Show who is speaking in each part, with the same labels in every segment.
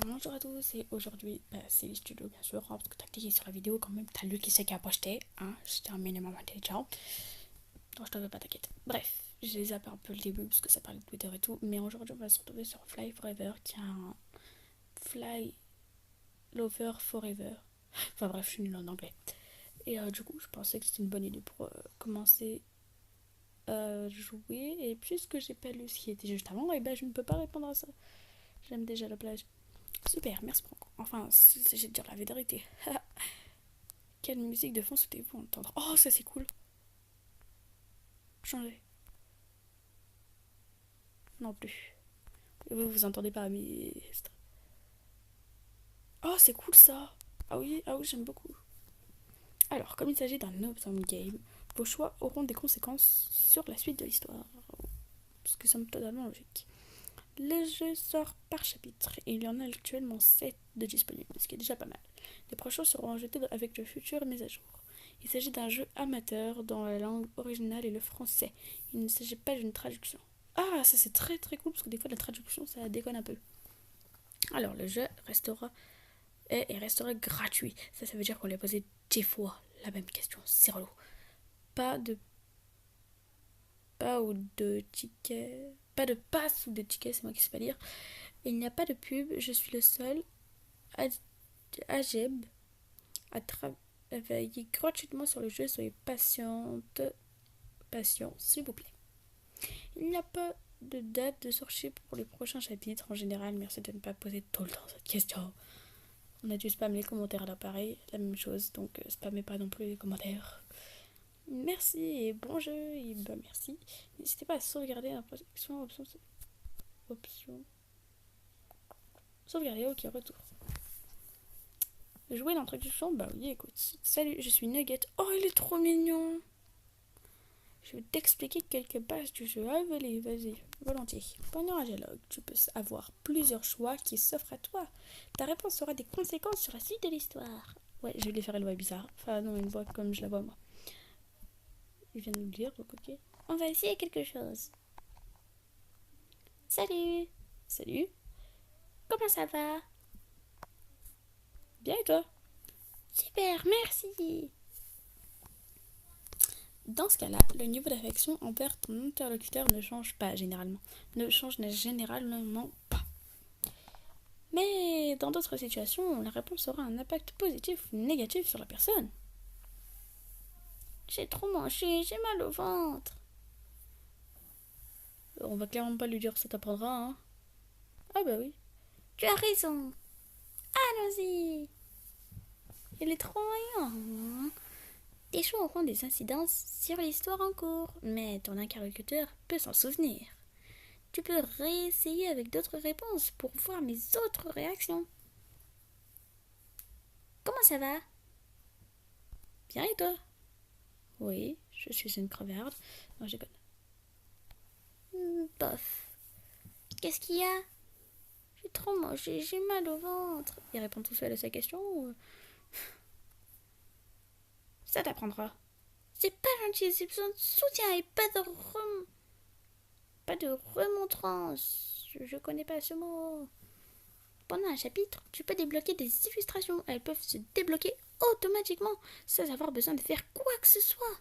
Speaker 1: Bonjour à tous, et aujourd'hui, c'est les studios bien sûr, hein, parce que t'as cliqué sur la vidéo quand même, t'as lu qui c'est qui a posté, hein, j'étais un minimum intelligent, donc je t'en veux pas, t'inquiète. Bref, j'ai zappé un peu le début parce que ça parlait de Twitter et tout, mais aujourd'hui on va se retrouver sur Fly Forever, qui a un Fly Lover Forever, enfin bref, je suis nulle en anglais. Et du coup, je pensais que c'était une bonne idée pour commencer à jouer, et puisque j'ai pas lu ce qui était juste avant, et ben je ne peux pas répondre à ça. J'aime déjà la plage. Super, merci beaucoup. Enfin, s'il s'agit de dire la vérité. Quelle musique de fond souhaitez-vous entendre? Oh, ça c'est cool. Changez. Non plus. Vous entendez pas, mais... Oh, c'est cool ça. Ah oui, j'aime beaucoup. Alors, comme il s'agit d'un open game, vos choix auront des conséquences sur la suite de l'histoire. Ce qui semble totalement logique. Le jeu sort par chapitre et il y en a actuellement 7 de disponibles, ce qui est déjà pas mal. Les prochains seront ajoutés avec de futures mises à jour. Il s'agit d'un jeu amateur dont la langue originale est le français. Il ne s'agit pas d'une traduction. Ah, ça c'est très très cool parce que des fois la traduction ça déconne un peu. Alors le jeu restera gratuit. Ça veut dire qu'on lui a posé 10 fois la même question. C'est relou. Pas de pas ou de tickets. Pas de passe ou de tickets, c'est moi qui sais pas lire. Il n'y a pas de pub, je suis le seul. Ageb à travailler gratuitement sur le jeu. Soyez patient, s'il vous plaît. Il n'y a pas de date de sortie pour les prochains chapitres. En général, merci de ne pas poser tout le temps cette question. On a dû spammer les commentaires à l'appareil, la même chose, donc spammez pas non plus les commentaires. Merci et bon jeu, et merci. N'hésitez pas à sauvegarder la protection, option. Sauvegarder, ok, retour. Jouer l'introduction, bah oui, écoute. Salut, je suis Nugget. Oh, il est trop mignon. Je vais t'expliquer quelques bases du jeu. Allez, vas-y, volontiers. Pendant un dialogue, tu peux avoir plusieurs choix qui s'offrent à toi. Ta réponse aura des conséquences sur la suite de l'histoire. Ouais, je vais lui faire une voix bizarre. Enfin, non, une voix comme je la vois moi. Il vient de nous le dire, donc ok. On va essayer quelque chose. Salut. Salut. Comment ça va? Bien et toi? Super, merci. Dans ce cas-là, le niveau d'affection envers ton interlocuteur ne change pas généralement. Ne change généralement pas. Mais dans d'autres situations, la réponse aura un impact positif ou négatif sur la personne. J'ai trop mangé, j'ai mal au ventre. On va clairement pas lui dire ça t'apprendra, hein. Ah bah oui. Tu as raison. Allons-y. Il est trop moyen. Tes choix auront des incidences sur l'histoire en cours, mais ton interlocuteur peut s'en souvenir. Tu peux réessayer avec d'autres réponses pour voir mes autres réactions. Comment ça va? Bien et toi? Oui, je suis une crevarde. Non, je déconne. Bof. Qu'est-ce qu'il y a? J'ai trop mangé, j'ai mal au ventre. Il répond tout seul à sa question ou... Ça t'apprendra. C'est pas gentil, j'ai besoin de soutien et pas de remontrance. Je connais pas ce mot. Pendant un chapitre, tu peux débloquer des illustrations. Elles peuvent se débloquer automatiquement sans avoir besoin de faire quoi que ce soit.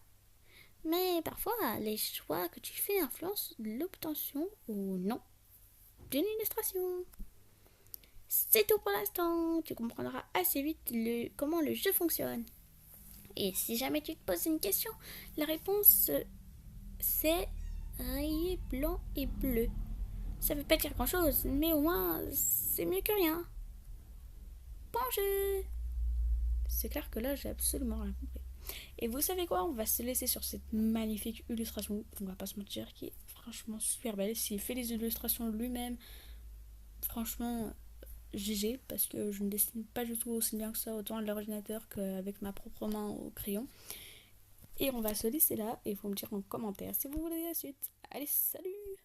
Speaker 1: Mais parfois, les choix que tu fais influencent l'obtention ou non d'une illustration. C'est tout pour l'instant. Tu comprendras assez vite comment le jeu fonctionne. Et si jamais tu te poses une question, la réponse c'est rayé blanc et bleu. Ça veut pas dire grand chose, mais au moins c'est mieux que rien. Bon jeu. C'est clair que là j'ai absolument rien compris. Et vous savez quoi? On va se laisser sur cette magnifique illustration, on va pas se mentir, qui est franchement super belle. S'il fait les illustrations lui-même, franchement, GG, parce que je ne dessine pas du tout aussi bien que ça, autant à l'ordinateur qu'avec ma propre main au crayon. Et on va se laisser là, et vous me dire en commentaire si vous voulez la suite. Allez, salut!